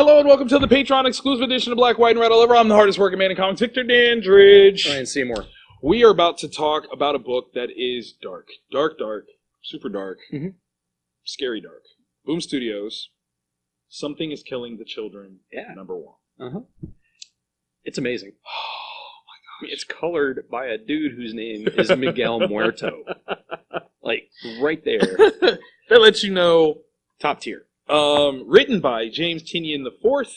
Hello and welcome to the Patreon exclusive edition of Black, White, and Red All Over. I'm the hardest working man in comics, Victor Dandridge. Ryan Seymour. We are about to talk about a book that is dark. Dark, super dark, scary dark. Boom Studios, Something is Killing the Children, #1. It's amazing. Oh my gosh. It's colored by a dude whose name is Miguel Muerto. Like, right there. That lets you know. Top tier. Written by James Tynion IV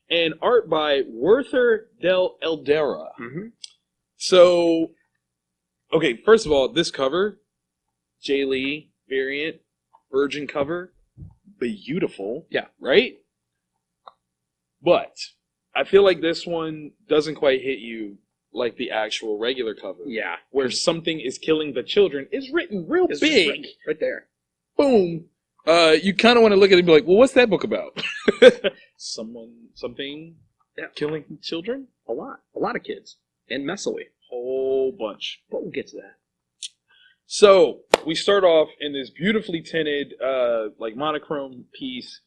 and art by Werther del Eldera. So, okay, first of all, this cover, Jay Lee variant, Virgin cover, beautiful. Yeah. Right? But I feel like this one doesn't quite hit you like the actual regular cover. Yeah. Where Something is Killing the Children is written real It's big. written right there. Boom. You kind of want to look at it and be like, well, what's that book about? Something killing children? A lot of kids. And messily. Whole bunch. But we'll get to that. So, we start off in this beautifully tinted, like monochrome piece.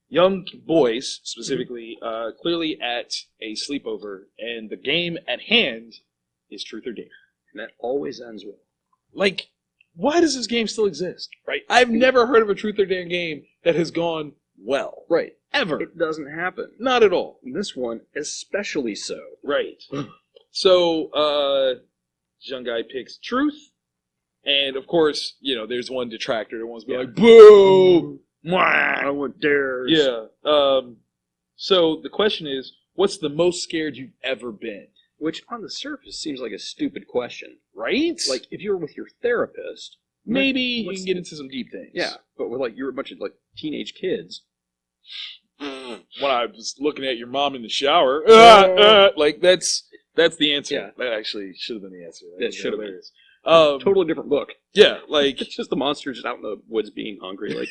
Young boys, specifically, clearly at a sleepover. And the game at hand is Truth or Dare. And that always ends well. Like, why does this game still exist? Right? I've never heard of a Truth or Dare game that has gone well. Right. Ever. It doesn't happen. Not at all. And this one, especially so. Right. So, this young guy picks Truth. And, of course, you know, there's one detractor that wants to be like, boo! I want dares. Yeah. So, the question is, what's the most scared you've ever been? Which, on the surface, seems like a stupid question. Right? Like, if you were with your therapist... Maybe you can get into some deep things. Yeah, but with, like, you're a bunch of, like, teenage kids. When I was looking at your mom in the shower, like, that's the answer. Yeah. That actually should have been the answer. That should have been. Totally different book. Yeah, like... It's just the monster just out in the woods being hungry, like...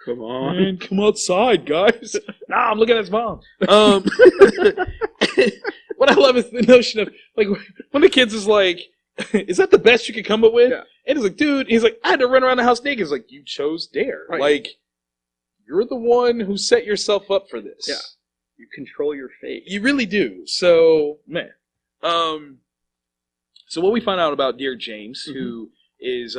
Come on. Man, come outside, guys. Nah, I'm looking at his mom. What I love is the notion of, like, when the kids is like, is that the best you could come up with? Yeah. And he's like, dude, he's like, I had to run around the house naked. He's like, you chose Dare. Right. Like, you're the one who set yourself up for this. Yeah. You control your fate. You really do. So, man. So what we find out about Dear James, who is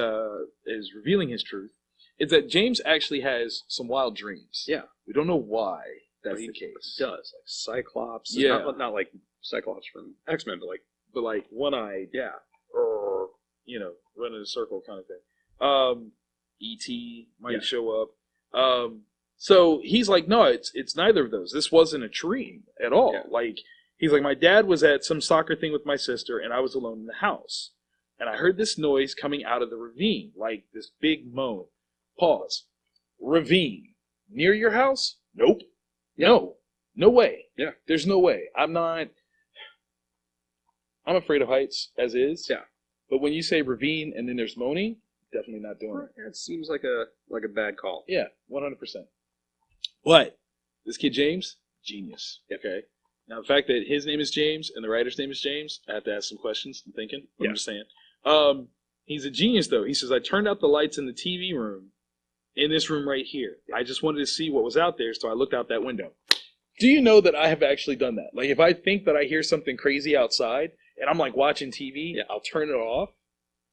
revealing his truth, is that James actually has some wild dreams. Yeah. We don't know why that's the case. It does. Like Cyclops. Yeah. Not like Cyclops from X-Men, but like one-eyed. Yeah. Or, you know, run in a circle kind of thing. E.T. might show up. So he's like, no, it's neither of those. This wasn't a dream at all. Yeah. Like, he's like, my dad was at some soccer thing with my sister, and I was alone in the house. And I heard this noise coming out of the ravine, like this big moan. Pause. Ravine. Near your house? Nope. No. No way. Yeah. There's no way. I'm afraid of heights, as is. Yeah. But when you say ravine and then there's moaning, definitely not doing it. It seems like a bad call. Yeah, 100%. But this kid James, genius. Okay. Now the fact that his name is James and the writer's name is James, I have to ask some questions. I'm thinking. Yeah. I'm just saying. He's a genius though. He says, I turned out the lights in the TV room, in this room right here. I just wanted to see what was out there, so I looked out that window. Do you know that I have actually done that? Like, if I think that I hear something crazy outside and I'm like watching TV, I'll turn it off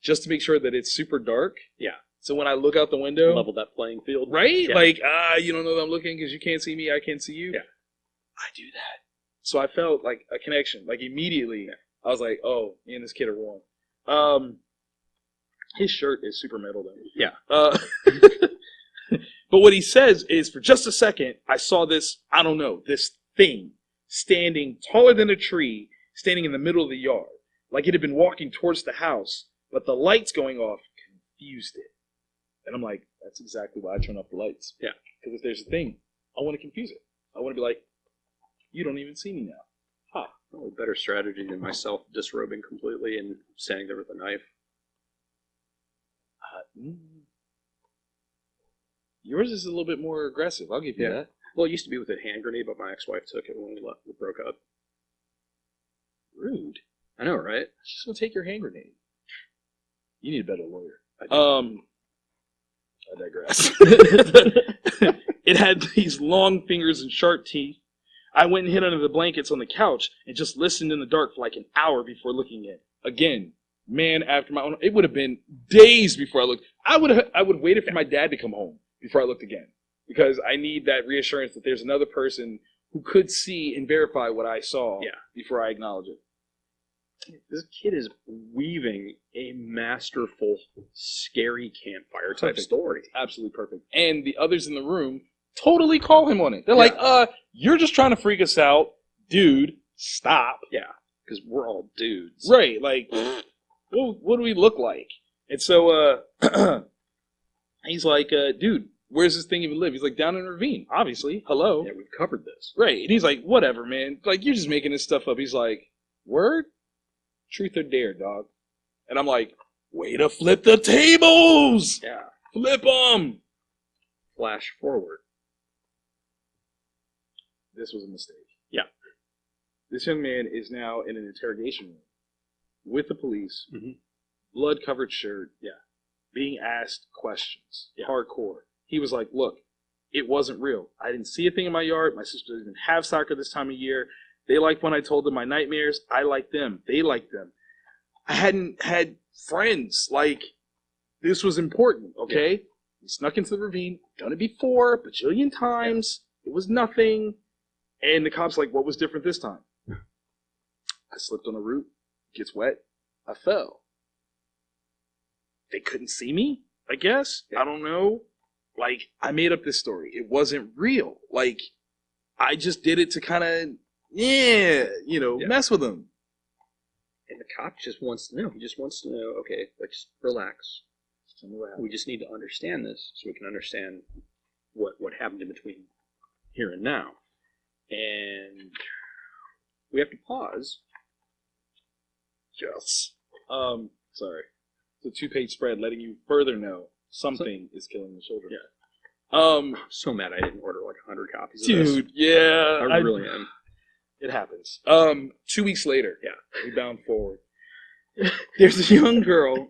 just to make sure that it's super dark. Yeah. So when I look out the window, Level that playing field. right? Yeah. Like, you don't know that I'm looking because you can't see me, I can't see you. Yeah. I do that. So I felt like a connection. Like immediately, I was like, oh, me and this kid are one. His shirt is super metal though. Yeah. But what he says is, for just a second, I saw this, I don't know, this thing standing taller than a tree, standing in the middle of the yard. Like it had been walking towards the house, but the lights going off confused it. And I'm like, that's exactly why I turn off the lights. Yeah. Because if there's a thing, I want to confuse it. I want to be like, you don't even see me now. Huh. Well, better strategy than myself disrobing completely and standing there with a knife. Yours is a little bit more aggressive. I'll give you that. Well, it used to be with a hand grenade, but my ex-wife took it when we broke up. Rude. I know, right? She's going to take your hand grenade. You need a better lawyer. I I digress. It had these long fingers and sharp teeth. I went and hid under the blankets on the couch and just listened in the dark for like an hour before looking in. Again, man after my own. It would have been days before I looked. I would have waited for my dad to come home before I looked again, because I need that reassurance that there's another person who could see and verify what I saw before I acknowledge it. This kid is weaving a masterful, scary campfire type Perfect. story. Absolutely perfect. And the others in the room totally call him on it. They're like, you're just trying to freak us out. Dude, stop. Yeah, because we're all dudes. Right, like, what do we look like? And so he's like, dude, where's this thing even live? He's like, down in a ravine, obviously. Hello. Yeah, we've covered this. Right. And he's like, whatever, man. Like, you're just making this stuff up. He's like, word? Truth or dare, dog? And I'm like, way to flip the tables! Yeah. Flip them! Flash forward. This was a mistake. Yeah. This young man is now in an interrogation room with the police, Mm-hmm. blood-covered shirt, Yeah. being asked questions, Yeah. hardcore. He was like, look, it wasn't real. I didn't see a thing in my yard. My sister didn't have soccer this time of year. They liked when I told them my nightmares. I liked them. They liked them. I hadn't had friends. Like, this was important, okay? Yeah. We snuck into the ravine. Done it before, a bajillion times. Yeah. It was nothing. And the cop's like, what was different this time? I slipped on a root. Gets wet. I fell. They couldn't see me, I guess. Yeah. I don't know. Like, I made up this story. It wasn't real. Like, I just did it to kind of, mess with them. And the cop just wants to know. He just wants to know, okay, let's relax. We just need to understand this so we can understand what happened in between here and now. And we have to pause. Yes. Sorry. It's a 2-page spread letting you further know something is killing the children. Yeah. I'm so mad I didn't order like 100 copies of this. Dude, yeah. I really am. It happens. 2 weeks later, we bound forward. There's a young girl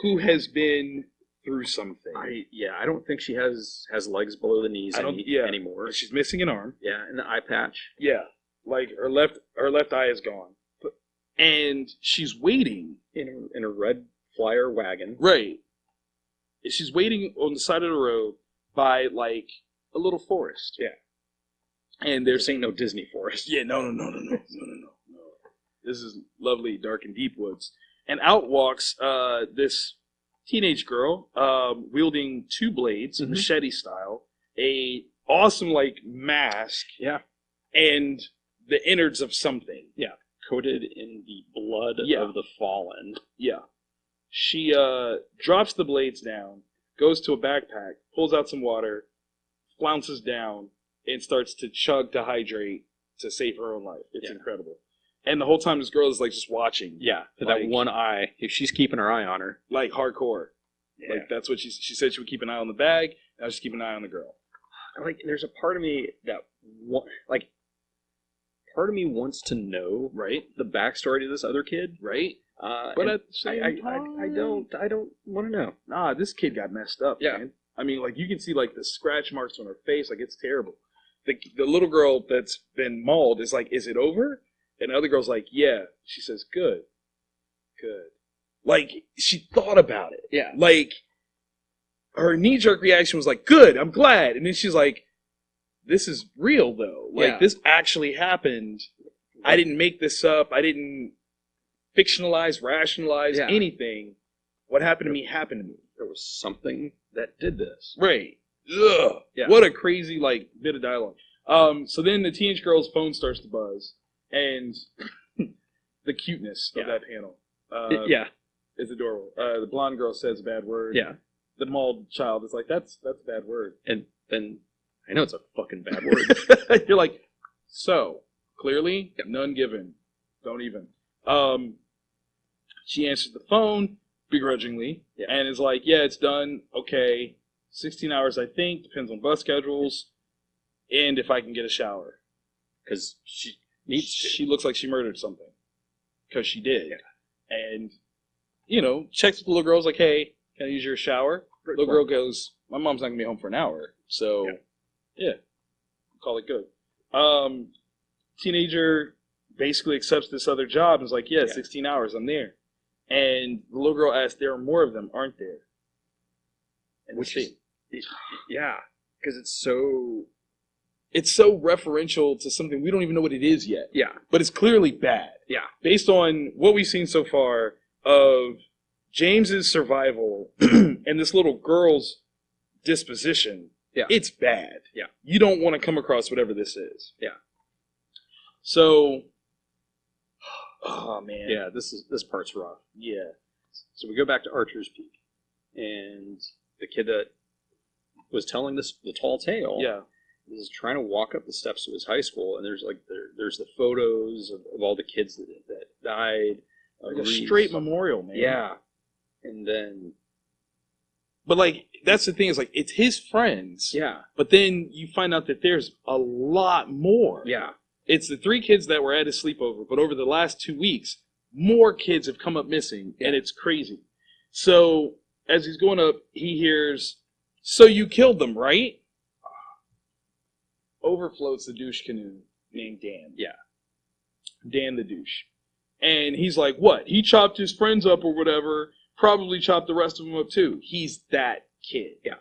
who has been through something. I don't think she has legs below the knees anymore. She's missing an arm. Yeah, and the eye patch. Yeah, like her left eye is gone, and she's waiting in a red Flyer wagon. Right. She's waiting on the side of the road by like a little forest. Yeah. And there's ain't no Disney forest. Yeah, no. This is lovely, dark and deep woods. And out walks this teenage girl wielding 2 blades, machete style, a awesome like mask, and the innards of something, coated in the blood of the fallen. Yeah. She drops the blades down, goes to a backpack, pulls out some water, flounces down, and starts to chug to hydrate to save her own life. It's incredible. And the whole time this girl is like just watching. Yeah, that one eye. If she's keeping her eye on her. Like hardcore. Yeah. Like that's what she said she would keep an eye on the bag. Now she's keeping an eye on the girl. Like there's a part of me that part of me wants to know the backstory to this other kid. Right. But at the same time, I don't want to know. Nah, this kid got messed up, man. I mean, like, you can see, like, the scratch marks on her face. Like, it's terrible. The little girl that's been mauled is like, is it over? And the other girl's like, yeah. She says, good. Like, she thought about it. Yeah. Like, her knee-jerk reaction was like, good, I'm glad. And then she's like, this is real, though. Like, this actually happened. I didn't make this up. I didn't fictionalize, rationalize anything. What happened to me happened to me. There was something that did this. Right. Ugh. Yeah. What a crazy, like, bit of dialogue. So then the teenage girl's phone starts to buzz, and the cuteness of that panel is adorable. The blonde girl says a bad word. Yeah. The mauled child is like, that's a bad word. And then, I know it's a fucking bad word. You're like, so, clearly, none given. Don't even. She answers the phone begrudgingly and is like, yeah, it's done. Okay. 16 hours, I think. Depends on bus schedules. And if I can get a shower. Because she looks like she murdered something. Because she did. Yeah. And, checks with the little girl's like, hey, can I use your shower? Little girl goes, my mom's not going to be home for an hour. So Yeah, call it good. Teenager basically accepts this other job and is like, yeah, 16 hours, I'm there. And the little girl asks, there are more of them, aren't there? And Which is, yeah, because it's so referential to something we don't even know what it is yet. Yeah. But it's clearly bad. Yeah. Based on what we've seen so far of James's survival and this little girl's disposition, it's bad. Yeah. You don't want to come across whatever this is. Yeah. So, oh man. Yeah, this part's rough. Yeah. So we go back to Archer's Peak, and the kid that was telling the tall tale, is trying to walk up the steps of his high school, and there's the photos of all the kids that died. Like a straight memorial, man. Yeah, and then, but like that's the thing is like it's his friends. Yeah, but then you find out that there's a lot more. Yeah. It's the 3 kids that were at his sleepover, but over the last 2 weeks, more kids have come up missing, and it's crazy. So, as he's going up, he hears, so you killed them, right? Overfloats the douche canoe named Dan. Yeah. Dan the douche. And he's like, what? He chopped his friends up or whatever, probably chopped the rest of them up too. He's that kid. Yeah.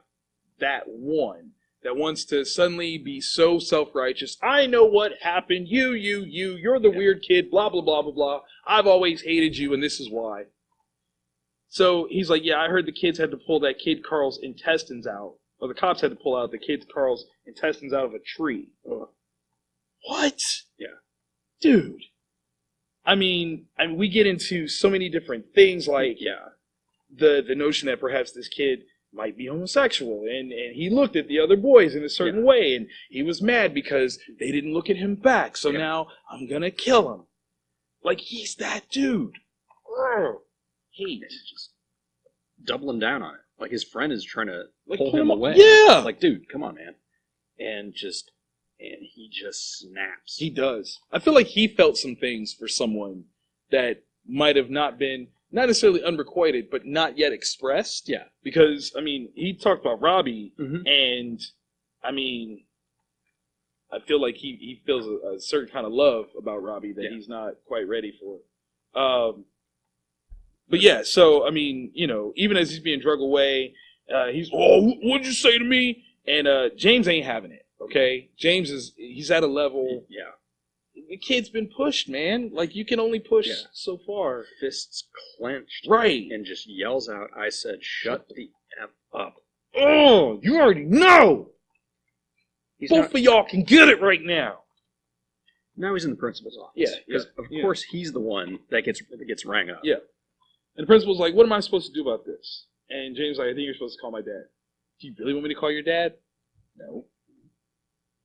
That one that wants to suddenly be so self-righteous. I know what happened. You're the weird kid, blah, blah, blah, blah, blah. I've always hated you, and this is why. So he's like, yeah, I heard the kids had to pull that kid Carl's intestines out. Or the cops had to pull out the kid Carl's intestines out of a tree. Ugh. What? Yeah. Dude. I mean, we get into so many different things, like the notion that perhaps this kid might be homosexual, and he looked at the other boys in a certain way, and he was mad because they didn't look at him back, so now I'm gonna kill him. Like, he's that dude. Hate. Just doubling down on it. Like, his friend is trying to pull him away. Yeah! Like, dude, come on, man. And he just snaps. He does. I feel like he felt some things for someone that might have not been, not necessarily unrequited, but not yet expressed. Yeah. Because, I mean, he talked about Robbie, Mm-hmm. and, I mean, I feel like he feels a certain kind of love about Robbie that he's not quite ready for. But yeah, so, I mean, you know, even as he's being drug away, he's, what'd you say to me? And James ain't having it, okay? James he's at a level. Yeah. The kid's been pushed, man. Like, you can only push so far. Fists clenched. Right. And just yells out, I said, shut the F up. Oh, you already know. Both of y'all can get it right now. Now he's in the principal's office. Yeah. Because, of course, he's the one that gets rang up. Yeah. And the principal's like, what am I supposed to do about this? And James is like, I think you're supposed to call my dad. Do you really want me to call your dad? No.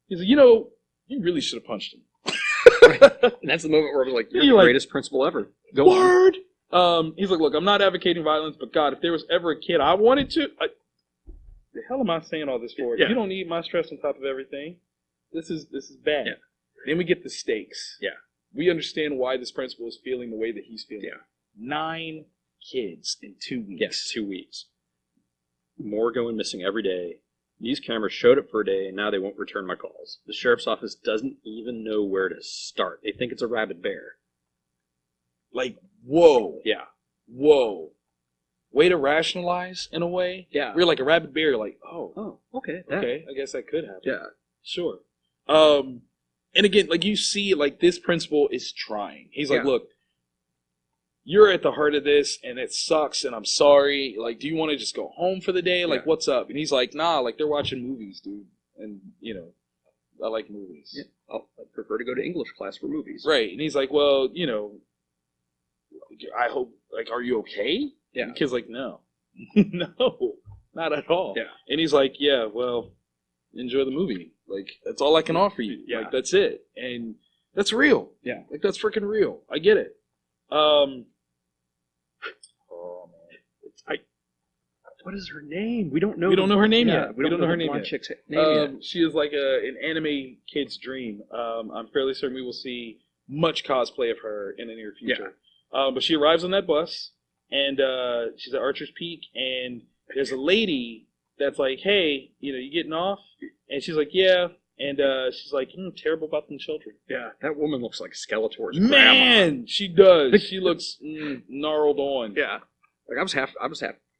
He's like, you know, you really should have punched him. And that's the moment where I was like, you're the greatest principal ever. Go Word! He's like, look, I'm not advocating violence, but God, if there was ever a kid I wanted to... the hell am I saying all this for? Yeah. You don't need my stress on top of everything. This is bad. Yeah. Then we get the stakes. Yeah. We understand why this principal is feeling the way that he's feeling. Yeah. 9 kids in 2 weeks. Yes, 2 weeks. More going missing every day. These cameras showed up for a day, and now they won't return my calls. The sheriff's office doesn't even know where to start. They think it's a rabid bear. Like, whoa. Yeah. Whoa. Way to rationalize, in a way. Yeah. We're like a rabid bear, like, oh. Okay. Okay, I guess that could happen. Yeah. Sure. And again, like, you see, like, this principal is trying. He's like, look, you're at the heart of this, and it sucks, and I'm sorry. Like, do you want to just go home for the day? Like, what's up? And he's like, nah, like, they're watching movies, dude. And, you know, I like movies. Yeah. I prefer to go to English class for movies. Right. And he's like, well, you know, I hope, like, are you okay? Yeah. And the kid's like, no. No, not at all. Yeah. And he's like, yeah, well, enjoy the movie. Like, that's all I can offer you. Yeah. Like, that's it. And that's real. Yeah. Like, that's freaking real. I get it. What is her name? We don't know. We don't know her name yet. We don't know her name yet. Chick's name yet. She is like an anime kid's dream. I'm fairly certain we will see much cosplay of her in the near future. Yeah. But she arrives on that bus, and she's at Archer's Peak, and there's a lady that's like, hey, you know, you getting off? And she's like, yeah. And she's like, terrible about them children. Yeah, that woman looks like Skeletor's grandma. Man, she does. She looks gnarled on. Yeah, like I was half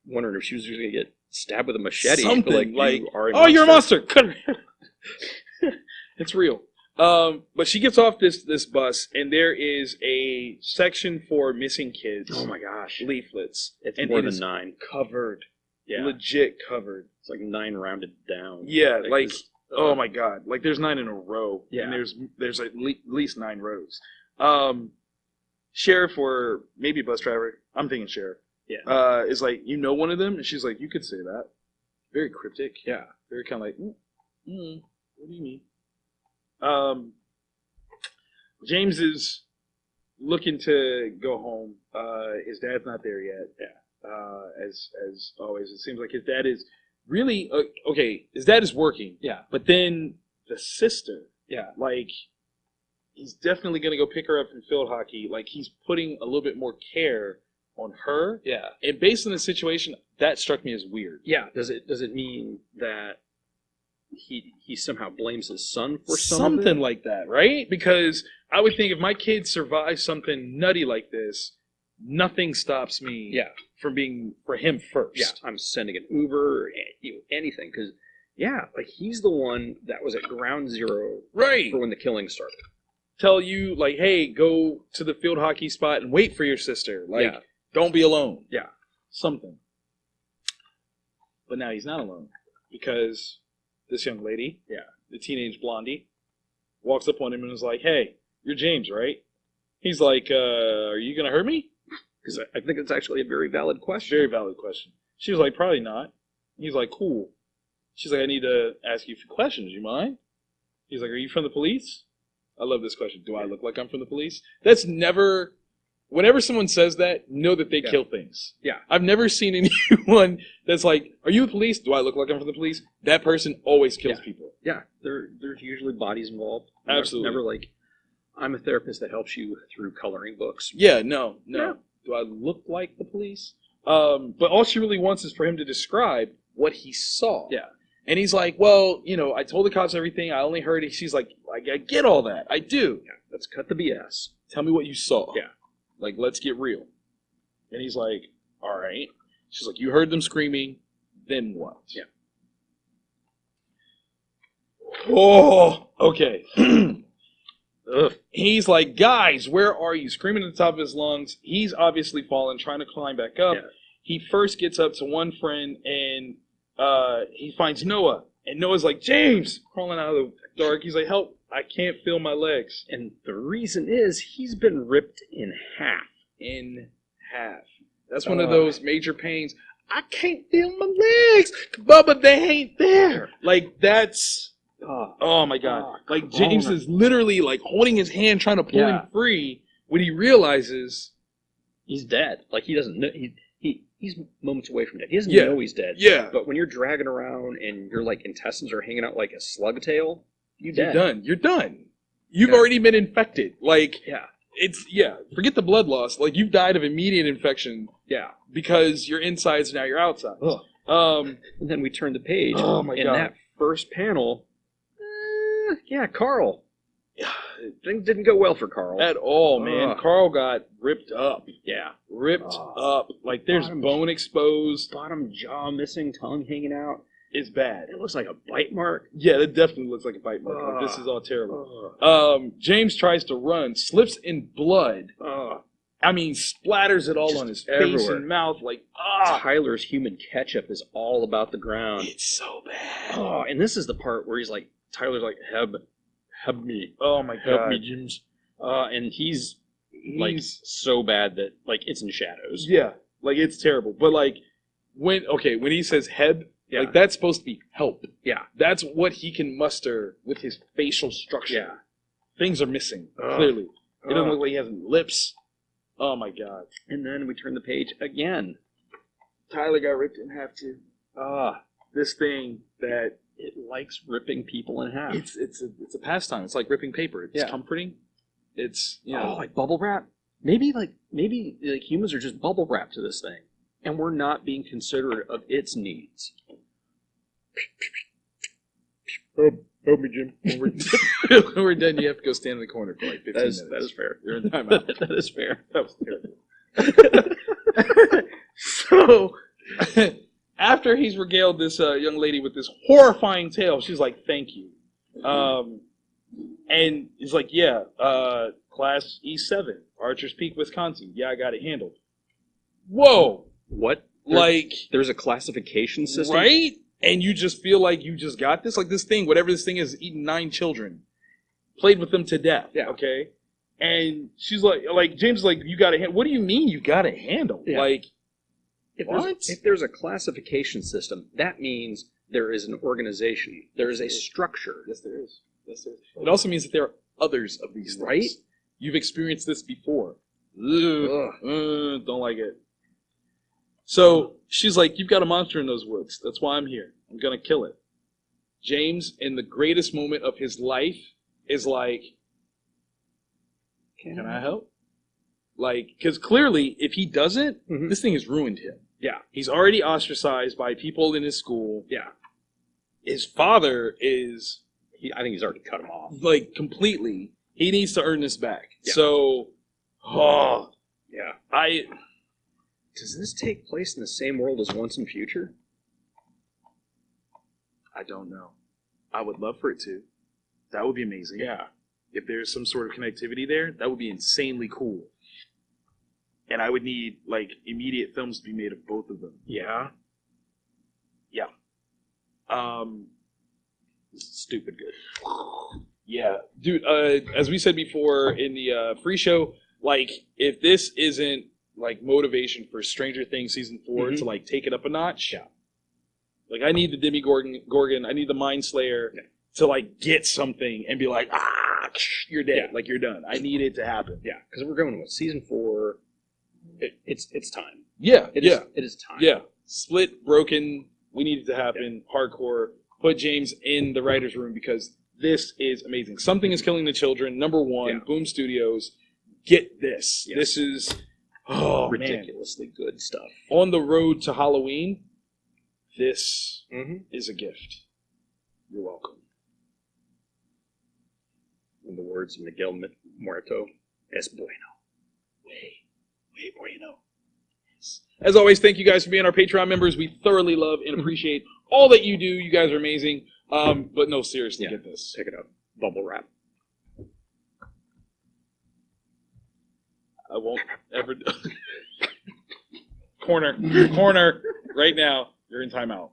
wondering if she was going to get stabbed with a machete. Something like, you're a monster. It's real. But she gets off this bus, and there is a section for missing kids. Oh my gosh, leaflets. It's and more it than is 9. covered. Yeah, Legit covered. it's like 9 rounded down. Yeah, like this- oh my god, like there's 9 in a row. Yeah. And there's at least 9 rows. Sheriff or maybe bus driver, I'm thinking sheriff. Yeah. Is like, one of them, and she's like, you could say that. Very cryptic. Yeah. Very kind of like, what do you mean? James is looking to go home. His dad's not there yet. Yeah. As always, it seems like his dad is really okay. His dad is working. Yeah. But then the sister. Yeah. Like, he's definitely gonna go pick her up from field hockey. Like, he's putting a little bit more care on her. Yeah. And based on the situation, that struck me as weird. Yeah. Does it mean that he somehow blames his son for something like that, right? Because I would think if my kid survives something nutty like this, nothing stops me. Yeah. From being for him first. Yeah, I'm sending an Uber or anything because like he's the one that was at ground zero Right. for when the killing started. Tell you like, hey, go to the field hockey spot and wait for your sister. Like, Yeah. don't be alone. Yeah. Something. But now he's not alone because this young lady, the teenage blondie, walks up on him and is like, hey, you're James, right? He's like, are you going to hurt me? Because I think it's actually a very valid question. Very valid question. She was like, probably not. He's like, cool. She's like, I need to ask you a few questions. You mind? He's like, are you from the police? I love this question. Do I look like I'm from the police? That's never... Whenever someone says that, know that they kill things. Yeah. I've never seen anyone that's like, are you the police? Do I look like I'm from the police? That person always kills people. Yeah, there's usually bodies involved. Absolutely. Never like, I'm a therapist that helps you through coloring books. Yeah, no. Yeah. Do I look like the police? But all she really wants is for him to describe what he saw. Yeah. And he's like, well, I told the cops everything. I only heard it. She's like, I get all that. I do. Yeah. Let's cut the BS. Tell me what you saw. Yeah. Like, let's get real. And he's like, all right. She's like, you heard them screaming. Then what? Yeah. Oh, okay. He's like, guys, where are you? Screaming at the top of his lungs. He's obviously fallen, trying to climb back up. Yeah. He first gets up to one friend, and he finds Noah. And Noah's like, James, crawling out of the dark. He's like, help. I can't feel my legs. And the reason is he's been ripped in half. In half. That's one of those major pains. I can't feel my legs. Bubba, they ain't there. Like, that's... Oh my God. Like, James is literally like holding his hand trying to pull him free when he realizes he's dead. Like, he doesn't know. He's moments away from dead. He doesn't know he's dead. Yeah. But when you're dragging around and your like intestines are hanging out like a slug tail, you're you're dead. done. You're done. You've already been infected. Like, Yeah. forget the blood loss. Like, you've died of immediate infection Yeah. because your insides, now your outsides. Ugh. And then we turn the page. Oh my in God. that first panel, Carl. Things didn't go well for Carl. At all, man. Ugh. Carl got ripped up. Yeah. Ripped up. Like, there's bone exposed. Bottom jaw missing, tongue hanging out. It's bad. It looks like a bite mark. Yeah, that definitely looks like a bite mark. Like, this is all terrible. James tries to run, slips in blood. I mean, splatters it all Just on his everywhere. face and mouth. Like, Tyler's human ketchup is all about the ground. it's so bad. Oh, and this is the part where he's like, Tyler's like, help me. Oh my Help God. me, James. And he's like so bad that like it's in shadows. Yeah, like, it's terrible. But like, when he says Heb, Yeah. like, that's supposed to be help. Yeah. That's what he can muster with his facial structure. Yeah. Things are missing, Ugh. clearly. It doesn't Ugh. look like he has any lips. Oh my God. And then we turn the page again. Tyler got ripped in half too. This thing that It likes ripping people in half. it's a pastime. It's like ripping paper. It's Yeah. comforting. It's like bubble wrap. Maybe humans are just bubble wrap to this thing, and we're not being considerate of its needs. Help me, Jim. When when we're done, you have to go stand in the corner for like 15 minutes. That is fair. You're in timeout. That is fair. That was terrible. So, after he's regaled this young lady with this horrifying tale, she's like, "Thank you," and he's like, "Yeah, class E7, Archer's Peak, Wisconsin. Yeah, I got it handled." Whoa! What? Like, There's a classification system, right? And you just feel like you just got this, like this thing, whatever this thing is, eaten 9 children, played with them to death. Yeah. Okay. And she's like James is like, you got to handle. What do you mean you got to handle? Yeah. Like, If there's a classification system, that means there is an organization. There is a structure. Yes, there is. Yes, there is. It also means that there are others of these things. Right? You've experienced this before. Ugh. Don't like it. So she's like, you've got a monster in those woods. That's why I'm here. I'm going to kill it. James, in the greatest moment of his life, is like, can I help? Like, because clearly, if he doesn't, Mhm. this thing has ruined him. Yeah. He's already ostracized by people in his school. Yeah. His father is, I think he's already cut him off. like, completely, he needs to earn this back. Yeah. So, Yeah. I... Does this take place in the same world as Once and Future? I don't know. I would love for it to. That would be amazing. Yeah. If there's some sort of connectivity there, that would be insanely cool. And I would need, like, immediate films to be made of both of them. Yeah. Yeah. Stupid good. Yeah. Dude, as we said before in the free show, like, if this isn't, like, motivation for Stranger Things Season 4 to, like, take it up a notch. Yeah. Like, I need the Demogorgon, I need the Mind Slayer to, like, get something and be like, you're dead. Yeah. Like, you're done. I need it to happen. Yeah, because we're going with Season 4. It's time. Yeah. It is time. Yeah. Split, broken, we need it to happen, hardcore. Put James in the writer's room because this is amazing. Something is killing the children. Number 1, Yeah. Boom Studios. Get this. Yes. This is Ridiculously good stuff. on the road to Halloween. This Mm-hmm. is a gift. You're welcome. In the words of Miguel Muerto, es bueno. Way bueno. As always, thank you guys for being our Patreon members. We thoroughly love and appreciate all that you do. You guys are amazing. But no, seriously, Yeah. get this. Pick it up. Bubble wrap. I won't ever. Corner, right now. You're in timeout.